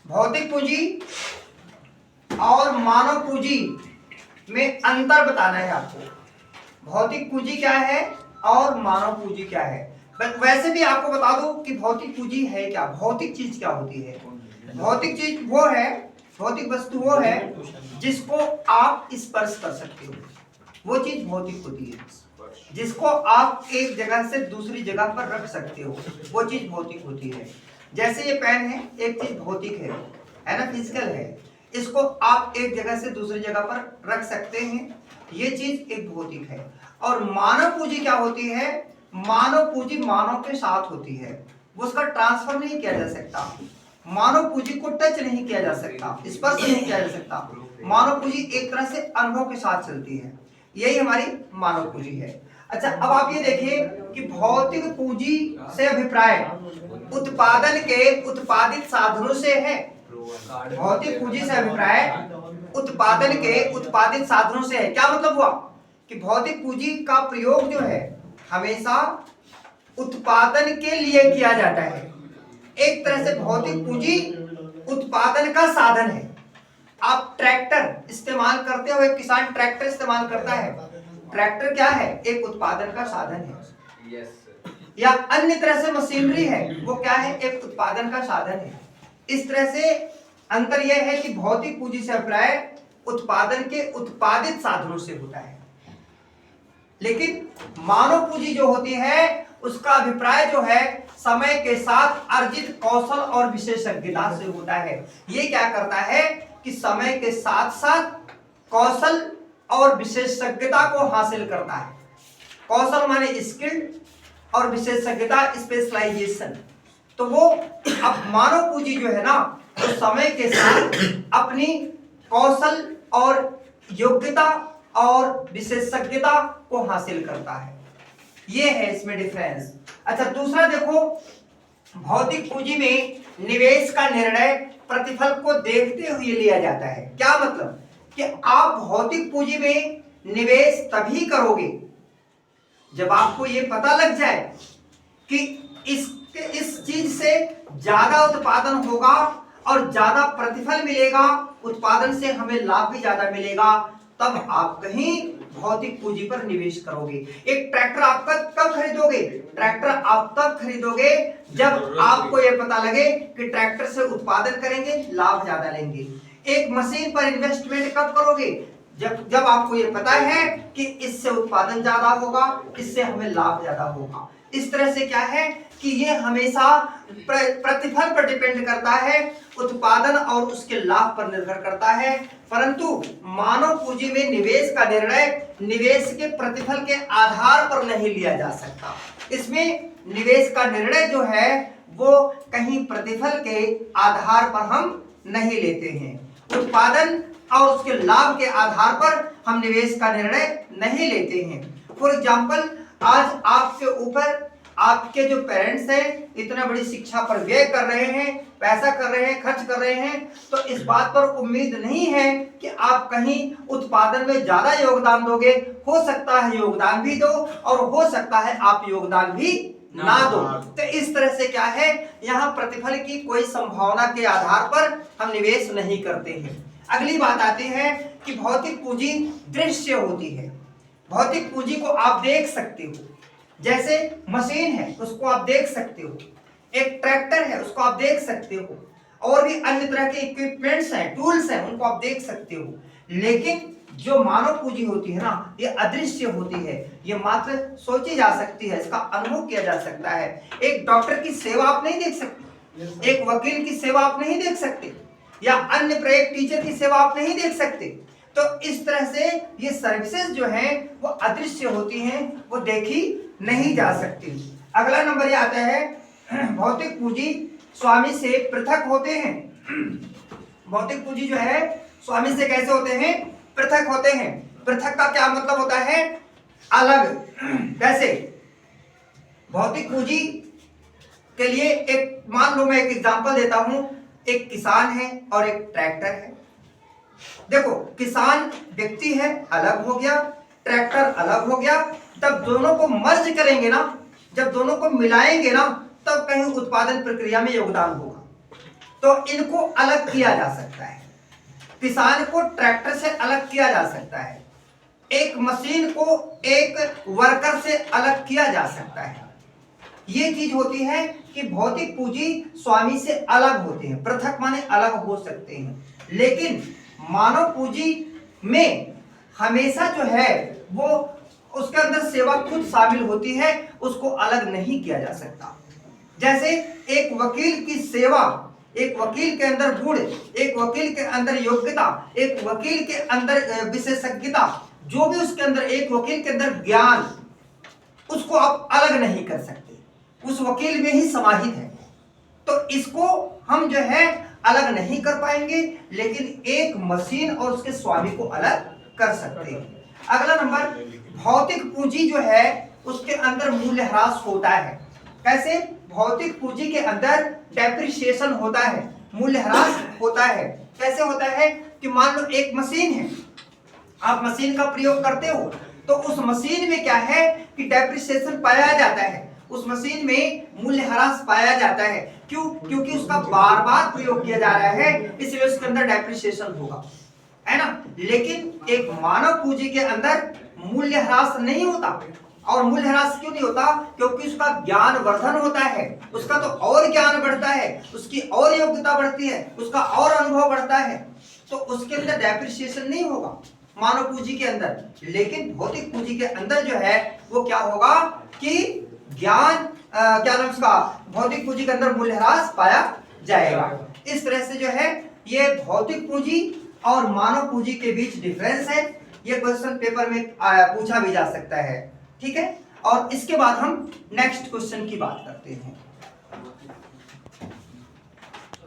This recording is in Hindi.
भौतिक पूंजी और मानव पूंजी में अंतर बताना है आपको। भौतिक पूंजी क्या है और मानव पूंजी क्या है। वैसे भी आपको बता दो कि भौतिक पूंजी है क्या, भौतिक चीज क्या होती है। भौतिक चीज वो है, भौतिक वस्तु वो है जिसको आप स्पर्श कर सकते हो, वो चीज भौतिक होती है। जिसको आप एक जगह से दूसरी जगह पर रख सकते हो, वो चीज भौतिक होती है। जैसे ये पेन है, एक चीज भौतिक है ना, फिजिकल है। इसको आप एक जगह से दूसरी जगह पर रख सकते हैं, ये चीज एक भौतिक है। और मानव पूंजी क्या होती है, मानव पूंजी मानव के साथ होती है, उसका ट्रांसफर नहीं किया जा सकता। मानव पूंजी को टच नहीं किया जा सकता, स्पर्श नहीं किया जा सकता। मानव पूंजी एक तरह से अनुभव के साथ चलती है, यही हमारी मानव पूंजी है। अच्छा, अब आप ये देखिए कि भौतिक पूंजी से अभिप्राय उत्पादन के उत्पादित साधनों से है। भौतिक पूंजी से अभिप्राय उत्पादन के उत्पादित साधनों से है। क्या मतलब हुआ कि भौतिक पूंजी का प्रयोग जो है हमेशा उत्पादन के लिए किया जाता है। एक तरह से भौतिक पूंजी उत्पादन का साधन है। आप ट्रैक्टर इस्तेमाल करते हो, एक किसान ट्रैक्टर इस्तेमाल करता है, ट्रैक्टर क्या है, एक उत्पादन का साधन है। या अन्य तरह से मशीनरी है, वो क्या है, एक उत्पादन का साधन है। इस तरह से अंतर यह है कि भौतिक पूंजी से अभिप्राय उत्पादन के उत्पादित साधनों से होता है, लेकिन मानव पूंजी जो होती है उसका अभिप्राय जो है समय के साथ अर्जित कौशल और विशेषज्ञता से होता है। ये क्या करता है कि समय के साथ साथ कौशल और विशेषज्ञता को हासिल करता है। कौशल माने स्किल्ड और विशेषज्ञता स्पेशलाइजेशन। तो वो अब मानव पूंजी जो है ना, तो समय के साथ अपनी कौशल और योग्यता और विशेषज्ञता को हासिल करता है। ये है इसमें डिफरेंस। अच्छा, दूसरा देखो, भौतिक पूंजी में निवेश का निर्णय प्रतिफल को देखते हुए लिया जाता है। क्या मतलब कि आप भौतिक पूंजी में निवेश तभी करोगे जब आपको ये पता लग जाए कि इस चीज से ज्यादा उत्पादन होगा और ज्यादा प्रतिफल मिलेगा, उत्पादन से हमें लाभ भी ज्यादा मिलेगा, तब आप कहीं भौतिक पूंजी पर निवेश करोगे। एक ट्रैक्टर आप कब खरीदोगे, ट्रैक्टर आप तब खरीदोगे जब आपको यह पता लगे कि ट्रैक्टर से उत्पादन करेंगे, लाभ ज्यादा लेंगे। एक मशीन पर इन्वेस्टमेंट कब करोगे, जब आपको ये पता है कि इससे उत्पादन ज्यादा होगा, इससे हमें लाभ ज्यादा होगा। इस तरह से क्या है कि ये हमेशा प्रतिफल पर डिपेंड करता है, उत्पादन और उसके लाभ पर निर्भर करता है। परंतु मानव पूंजी में निवेश का निर्णय निवेश के प्रतिफल के आधार पर नहीं लिया जा सकता। इसमें निवेश का निर्णय जो है वो कहीं प्रतिफल के आधार पर हम नहीं लेते हैं। उत्पादन और उसके लाभ के आधार पर हम निवेश का निर्णय नहीं लेते हैं। फॉर एग्जाम्पल, आज आपके ऊपर आपके जो पेरेंट्स हैं इतना बड़ी शिक्षा पर व्यय कर रहे हैं, पैसा कर रहे हैं, खर्च कर रहे हैं, तो इस बात पर उम्मीद नहीं है कि आप कहीं उत्पादन में ज्यादा योगदान दोगे। हो सकता है योगदान भी दो और हो सकता है आप योगदान भी ना दो। तो इस तरह से क्या है, यहाँ प्रतिफल की कोई संभावना के आधार पर हम निवेश नहीं करते हैं। अगली बात आती है कि भौतिक पूंजी दृश्य होती है। भौतिक पूंजी को आप देख सकते हो, जैसे मशीन है उसको आप देख सकते हो, एक ट्रैक्टर है उसको आप देख सकते हो, और भी अन्य तरह के इक्विपमेंट्स हैं, टूल्स हैं, उनको आप देख सकते हो। लेकिन जो मानव पूंजी होती है ना, ये अदृश्य होती है, ये मात्र सोची जा सकती है, इसका अनुभव किया जा सकता है। एक डॉक्टर की सेवा आप नहीं देख सकते, एक वकील की सेवा आप नहीं देख सकते, या अन्य एक टीचर की सेवा आप नहीं देख सकते। तो इस तरह से ये सर्विसेज जो हैं वो अदृश्य होती हैं, वो देखी नहीं जा सकती। अगला नंबर ये आता है, भौतिक पूंजी स्वामी से पृथक होते हैं। भौतिक पूंजी जो है स्वामी से कैसे होते हैं, पृथक होते हैं। पृथक का क्या मतलब होता है, अलग। कैसे, भौतिक पूंजी के लिए एक मान लो, मैं एक एग्जांपल देता हूं, एक किसान है और एक ट्रैक्टर है। देखो, किसान व्यक्ति है, अलग हो गया, ट्रैक्टर अलग हो गया। तब दोनों को मर्ज करेंगे ना, जब दोनों को मिलाएंगे ना, तब कहीं उत्पादन प्रक्रिया में योगदान होगा। तो इनको अलग किया जा सकता है। किसान को ट्रैक्टर से अलग किया जा सकता है, एक मशीन को एक वर्कर से अलग किया जा सकता है। ये चीज होती है कि भौतिक पूंजी स्वामी से अलग होते हैं, पृथक माने अलग हो सकते हैं, लेकिन मानव पूंजी में हमेशा जो है वो उसके अंदर सेवा खुद शामिल होती है, उसको अलग नहीं किया जा सकता। जैसे एक वकील की सेवा, एक वकील के अंदर गुण, एक वकील के अंदर योग्यता, एक वकील के अंदर विशेषज्ञता, जो भी उसके अंदर, एक वकील के अंदर ज्ञान, उसको आप अलग नहीं कर सकते, उस वकील में ही समाहित है। तो इसको हम जो है अलग नहीं कर पाएंगे, लेकिन एक मशीन और उसके स्वामी को अलग कर सकते हैं। अगला नंबर, भौतिक पूंजी जो है उसके अंदर मूल्यह्रास होता है। कैसे? भौतिक पूंजी के अंदर डेप्रिसिएशन होता है, मूल्यह्रास होता है। कैसे होता है कि मान लो एक मशीन है, आप मशीन का प्रयोग करते हो, तो उस मशीन में क्या है कि डेप्रिसिएशन पाया जाता है, उस मशीन में मूल्यह्रास पाया जाता है। क्यों? क्योंकि उसका बार बार प्रयोग किया जा रहा है, इसलिए उसके अंदर डेप्रिसिएशन होगा, है ना। लेकिन एक मानव पूंजी के अंदर मूल्यह्रास नहीं होता। और मूल्यह्रास क्यों नहीं होता? क्योंकि उसका ज्ञान वर्धन होता है, उसका तो और ज्ञान बढ़ता है, उसकी और योग्यता बढ़ती है, उसका और अनुभव बढ़ता है, तो उसके अंदर डेप्रिसिएशन नहीं होगा मानव पूंजी के अंदर। लेकिन भौतिक पूंजी के अंदर जो है वो क्या होगा कि ज्ञान क्या नाम उसका, भौतिक पूंजी के अंदर मूल्यह्रास पाया जाएगा। इस तरह से जो है ये भौतिक पूंजी और मानव पूंजी के बीच डिफरेंस है। ये क्वेश्चन पेपर में पूछा भी जा सकता है, ठीक है। और इसके बाद हम नेक्स्ट क्वेश्चन की बात करते हैं।